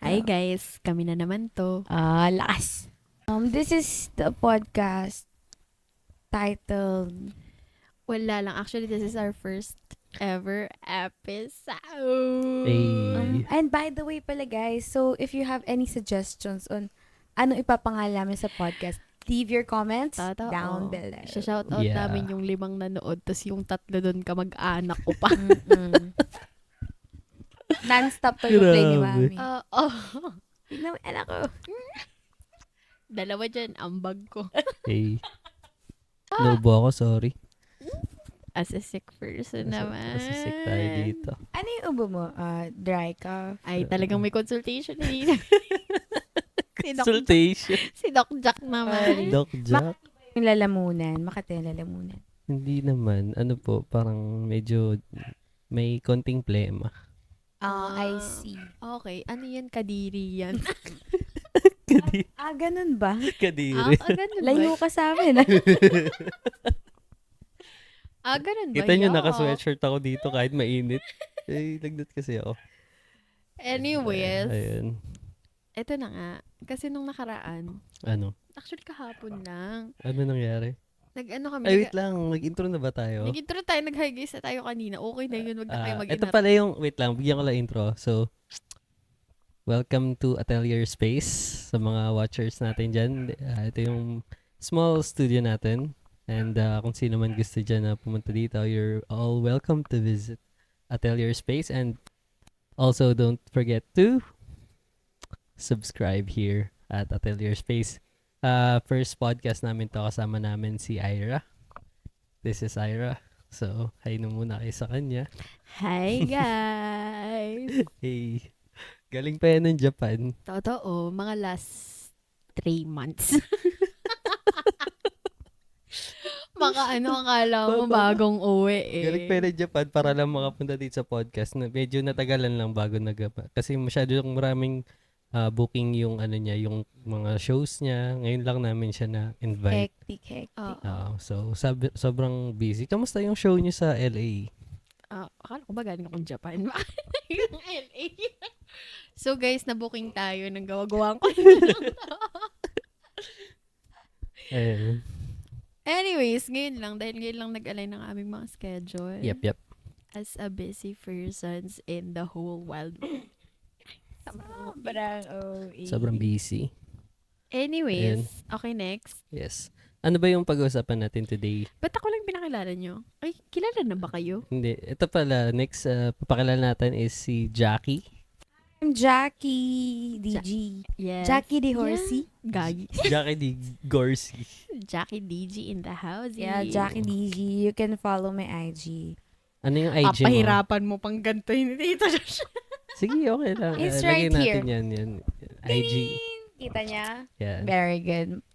Hi guys, kami na naman to. Lakas. This is the podcast titled Wala lang. Actually, this is our first ever episode. and by the way pala guys, so if you have any suggestions on ano ipapangalan namin sa podcast, leave your comments Totoo. down below. Shoutout Yeah. namin yung 5 nanood, tas yung 3 doon kamag-anak ko pa. Mm-mm. Non-stop to yung play ni Grabe. Mami. Oh. Tignan mo, anak ko. 2 dyan, ambag ko. Hey. Lobo ako, sorry. As a sick person naman. Kasi sick tayo dito. Ano yung ubo mo? Dry cough? Ay, talagang may consultation na dito. Consultation. Si Doc Jack naman. Doc Jack. Yung lalamunan. Makati yung lalamunan. Hindi naman. Ano po, parang medyo may konting plema. I see. Okay, ano yan? Kadiri yan. Ganun ba? Kadiri. Ganun ba? Layo ka sa amin. Ganun ba? Kita nyo, Yo. naka-sweatshirt ako dito kahit mainit. Eh, lagnat kasi ako. Anyways, Ayun. eto na nga. Kasi nung nakaraan, Ano? actually kahapon lang, Ano nangyari? nag-ano kami, Ay, wait lang. Mag-intro na ba tayo? nag-intro tayo, nag-hi guys na tayo kanina. Okay na yun, wag na kayo Ito mag-inat. pala yung, wait lang, bigyan ko lang intro. So, welcome to Atelier Space sa mga watchers natin dyan. Ito yung small studio natin. And kung sino man gusto dyan na pumunta dito, you're all welcome to visit Atelier Space. And also, don't forget to subscribe here at Atelier Space. First podcast namin to, kasama namin si Ira. This is Ira. So, hi na muna kayo sa kanya. Hi guys! Hey, galing pa yan ng Japan. Totoo, mga last 3 months. Mga akala mo bagong uwi eh. Galing pa yan ng Japan para lang makapunta dito sa podcast. Na medyo natagalan lang bago kasi masyado yung maraming booking yung ano niya, yung mga shows niya. Ngayon lang namin siya na-invite. Hectic. Oo. So, sobrang busy. Kamusta yung show niyo sa LA? Akala ko ba galing akong Japan? Yung LA. So guys, na-booking tayo ng gawa-gawang ko. Ayun. Anyways, dahil ngayon lang nag-align ng aming mga schedule. Yep. As a busy persons in the whole world. Sobrang busy. Anyways, okay, next. Yes. Ano ba yung pag-uusapan natin today? Ba't ako lang pinakilala nyo? Ay, kilala na ba kayo? Hindi. Ito pala, next papakilala natin is si Jackie. I'm Jackie DG. Yes. Jackie the Horsey. Yeah. Gagi. Jackie D. Gorsi. Jackie DG in the house. Yeah, Jackie DG. You can follow my IG. Ano yung IG mo? Papahirapan mo pang ganito yun dito. Sige, okay lang. It's Lagyan right here. natin yan. IG. Kita niya? Yan. Very good.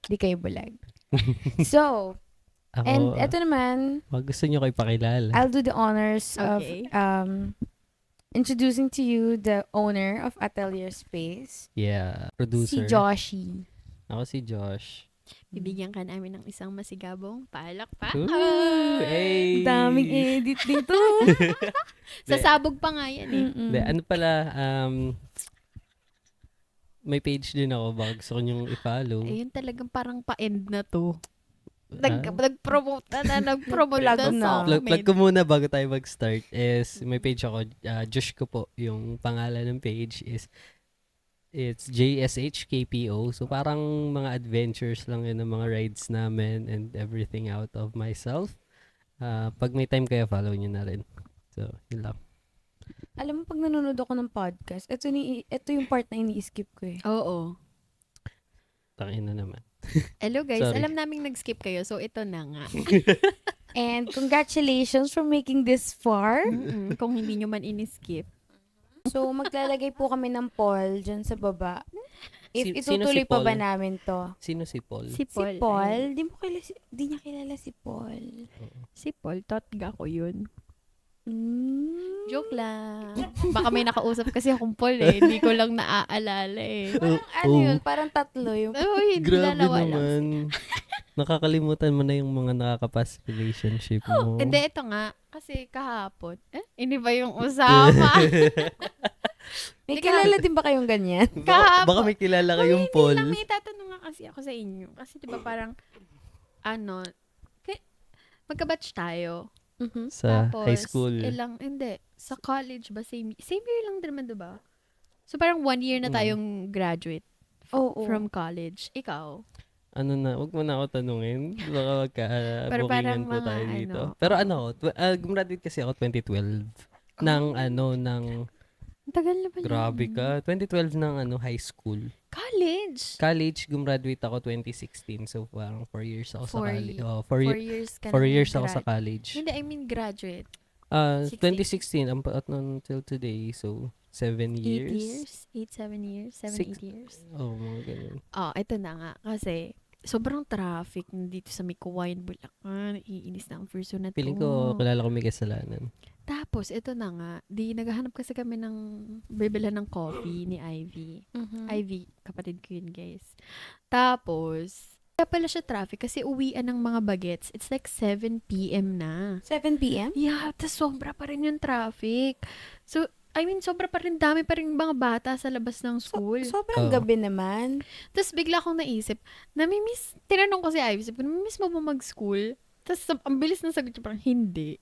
Di kayo bulag. So, Ako, and eto naman, wag gusto nyo kayo pakilala. I'll do the honors Okay. of introducing to you the owner of Atelier Space, Yeah. si Producer. Joshi. Ako si Josh. Bibigyan ka namin ng isang masigabong palakpakan. Ooh, hey! Daming edit dito. Sasabog pa nga yan eh. Mm-mm. Hindi, ano pala, may page din ako. Baka gusto ko nyong i-follow. Ayun talagang parang pa-end na to. Ah. Nag-promote na Plug sa na. Plug ko muna bago tayo mag-start is may page ako, Josh ko po. Yung pangalan ng page is it's JSHKPO. So parang mga adventures lang yun ng mga rides namin and everything out of myself. Pag may time kayo, follow nyo na rin. So, yun lang. Alam mo, pag nanonood ako ng podcast, ito yung part na ini-skip ko eh. Oo. Tangin na naman. Hello guys, Sorry. alam naming nag-skip kayo. So ito na nga. And congratulations for making this far. Kung hindi nyo man in-skip. So, maglalagay po kami ng poll dyan sa baba. If Sino itutuloy si pa Paul? ba namin to? Sino si Paul? Si Si Paul? Di niya kilala si Paul. Si Paul, totga ko yun. Mm. Joke lang. Baka may nakausap kasi akong Paul eh. Hindi ko lang naaalala eh. Ano yun? Parang tatlo yung... Oh, hindi Grabe dalawa lang. naman. Nakakalimutan mo na yung mga nakakapas relationship mo. Hindi, ito nga. Kasi kahapon. Hindi ba yung usama? May kilala din ba kayong ganyan? Baka may kilala kayong Paul. Hindi lang, may tatanong nga kasi ako sa inyo. Kasi di ba parang, magka-batch tayo. Sa Tapos, high school. hindi. Sa college ba, same year lang din naman, di ba? So, parang 1 year na tayong graduate Oo. from college. Ikaw? Ano na, wag mo na ako tanungin. Baka Pero parang magka-bookingan po mga tayo dito. ano, Pero gumraduate kasi ako 2012 ng Ang tagal na ba yun? grabe ka, 2012 ng high school. College? College, gumraduate ako 2016. So, parang 4 years ako sa Four college. ye- Oh, 4 years ka 4 nang years ako sa grad- college. Hindi, I mean graduate. 2016, until today. So, 7 8 years. years? 7 years? 7, Six- 8 years? Oh, mga ganun. Ito na nga. Kasi, sobrang traffic dito sa Mikuwayan, Bulacan. Iinis na ang first na to. Feeling ko, kilala ko may kasalanan. Tapos, ito na nga. Naghahanap kasi kami ng bibilhan ng coffee ni Ivy. Ivy, kapatid ko yun, guys. Tapos, kaya pala siya traffic kasi uwian ng mga bagets. It's like 7 p.m. na. 7 p.m.? Yeah, tas sobra pa rin yung traffic. So, I mean, sobra pa rin, dami pa rin mga bata sa labas ng school. Sobrang Oo. gabi naman. Tapos bigla akong naisip, tinanong ko si Ivy, sabi ko, namimiss mo ba mag-school? Tapos ang bilis ng sagot niya, parang hindi.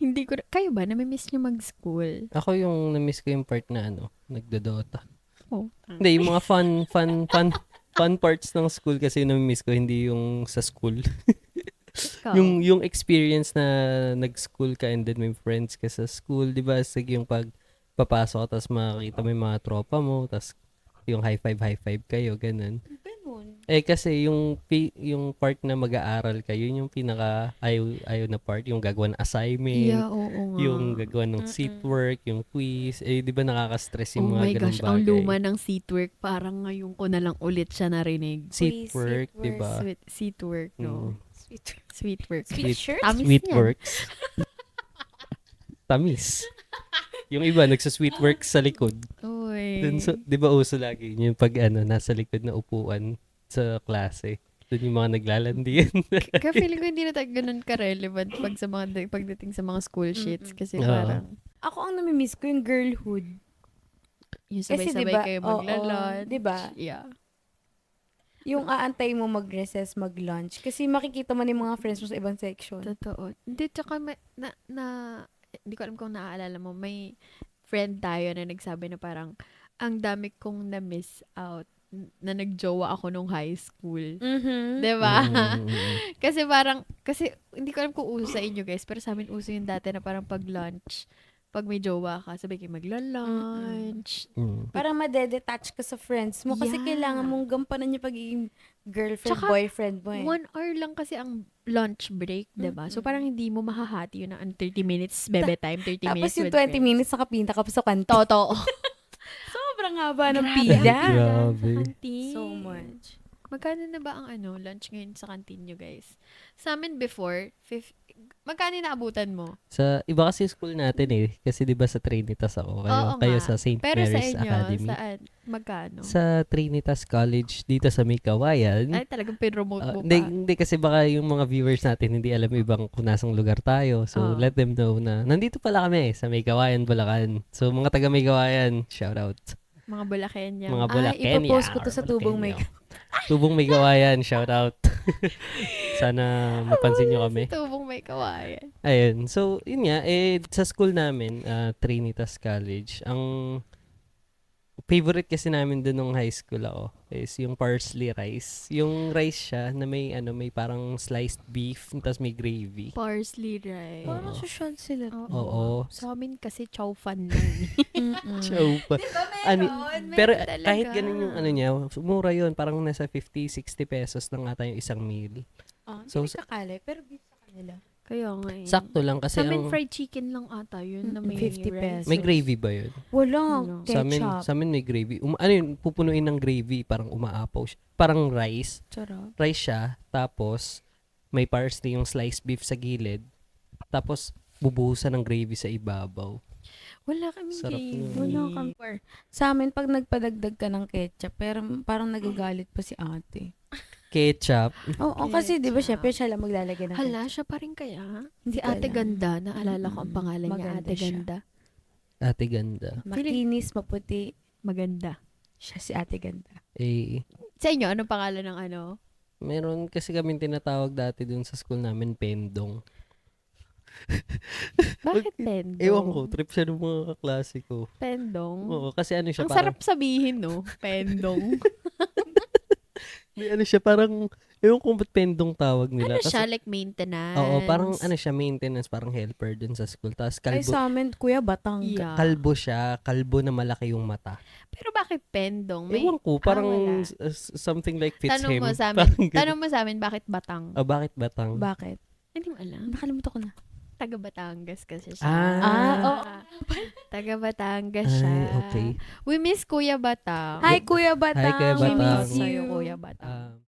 Hindi ko, kayo ba, namimiss niyo mag-school? Ako yung na-miss ko yung part na nagdodota. Oh. Hindi, yung mga fun parts ng school kasi yung na-miss ko, hindi yung sa school. Ikaw? yung experience na nag-school ka and then may friends ka sa school, di ba? Sige, yung pagpapasok, tapos makakita mo yung mga tropa mo, tapos yung high five kayo, ganun. Ganun. Kasi yung part na mag-aaral ka, yun yung pinaka ayaw na part, yung gagawa ng assignment, Yeah, oo nga. yung gagawa ng seat work, yung quiz. Di ba nakaka-stress yung Oh mga my ganung gosh, bagay? ang luma ng seatwork, parang ngayon ko na lang ulit siya narinig. Seat work, Seat di ba? Seatwork, no? Sweet work. Sweet shirt? Tamis Sweet niyan. works. Tamis. Yung iba, nagsa-sweet work sa likod. Uy. Dun di ba uso lagi yung pag nasa likod na upuan sa klase. Doon yung mga naglalandian. Kaya feeling ko hindi na tayo ganun ka-relevant pagdating sa mga school sheets. Kasi Oo. parang, Ako ang namimiss ko yung girlhood. yung Kasi sabay-sabay diba, kayo oo, maglalunch. diba? Yeah. Yung aantay mo mag-recess, mag-lunch. Kasi makikita mo yung mga friends mo sa ibang section. Totoo. Hindi, tsaka hindi ko alam kung naaalala mo, may friend tayo na nagsabi na parang, ang dami kong na-miss out na nagjowa ako nung high school. Mm-hmm. Diba? Mm. kasi hindi ko alam kung uso sa inyo guys, pero sa amin uso yung dati na parang pag-lunch, pag may jowa ka, sabay kayo magla-lunch. Mm. Parang madedetach ka sa friends mo kasi Yeah. kailangan mong gampanan yung pagiging girlfriend, Tsaka, boyfriend mo 1 hour lang kasi ang lunch break, diba? So parang hindi mo mahahati yun ng 30 minutes, bebe time, 30 Tapos minutes yung with 20 friends. minutes nakapinta ka pa sa kanto. Totoo. Sobrang haba ng Grabe, pila. ang pila Grabe. sa kantin. So much. Magkano na ba ang lunch ngayon sa kantin nyo, guys? Sa amin before, magkano naabutan mo? Sa iba kasi school natin kasi 'di ba sa Trinitas ako, Oo kayo nga. sa St. Pero sa Mary's inyo, Academy. saan? Magkano? Sa Trinitas College dito sa May Kawayan. Ay, talagang pinromote mo pa. Hindi kasi baka yung mga viewers natin hindi alam ibang kung nasang lugar tayo. So Oo. let them know na nandito pala kami sa May Kawayan, Bulacan. So mga taga May Kawayan, shout out. Mga Bulakenya. Mga Bulakenya. ipopost ko to sa or Tubong May Bulakenya. Tubong May Kawayan, shout out. Sana mapansin nyo kami. Sa tubong may kawayan. Ayun. So, yun nga, sa school namin, Trinitas College, ang favorite kasi namin dun nung high school ako is yung parsley rice. Yung rice siya na may parang sliced beef, tapos may gravy. Parsley rice. Parang social sila. Oo. Sa amin kasi chow fan lang. Chow pa. Meron Pero talaga. kahit ganun yung niya, mura yun. Parang nasa 50-60 pesos lang ata yung isang meal. So, So, kakali, pero beef sa kanila. Kaya nga eh. Sakto lang kasi Sa amin, ang... fried chicken lang ata yun na may 50 rice. pesos. May gravy ba yun? Walang ketchup. Sa amin may gravy. Ano yun, pupunuin ng gravy, parang umaapaw siya. Parang rice. Charot. Rice siya, tapos may parsley yung sliced beef sa gilid. Tapos bubuhusan ng gravy sa ibabaw. Wala kami Sarap gravy. nun. Wala kang Sa amin, pag nagpadagdag ka ng ketchup, pero parang nagagalit pa si ate. Ketchup. Oo, kasi di ba Ketchup. syempre siya lang maglalagay ng ketchup. Hala, siya pa rin kaya? Hindi Si ko Ate alam. Ganda, naalala ko ang pangalan niya, Maganda Ate siya. Ganda. Ate Ganda. Makinis, maputi. Maganda. Siya si Ate Ganda. Eh, Sa inyo, anong pangalan ng ano? meron kasi kami tinatawag dati dun sa school namin, Pendong. Bakit pendong? Ewan ko, trip siya ng mga kaklase ko. Pendong? Oo, kasi ano siya Ang parang, sarap sabihin, no? Pendong. ano siya parang, ewan ko ba't Pendong tawag nila. Ano Kasi, siya? Like maintenance? oo, parang ano siya, maintenance, parang helper dun sa school. Tapos Ay, sa amin, Kuya Batang. Yeah. kalbo siya, kalbo na malaki yung mata. Pero bakit pendong? Ewan ko, parang wala. something like fits Tanong him. mo sa Parang amin, ganun. tanong mo sa amin, bakit batang? Bakit batang? Bakit? Hindi mo alam. Nakalimutan ko na. Taga Batangas kasi siya. oo. Taga Batangas siya. Ay, okay. We miss Kuya Batang. Hi, Kuya Batang. Hi, Kuya We Batang. miss Sa'yo, you. Kuya Batang.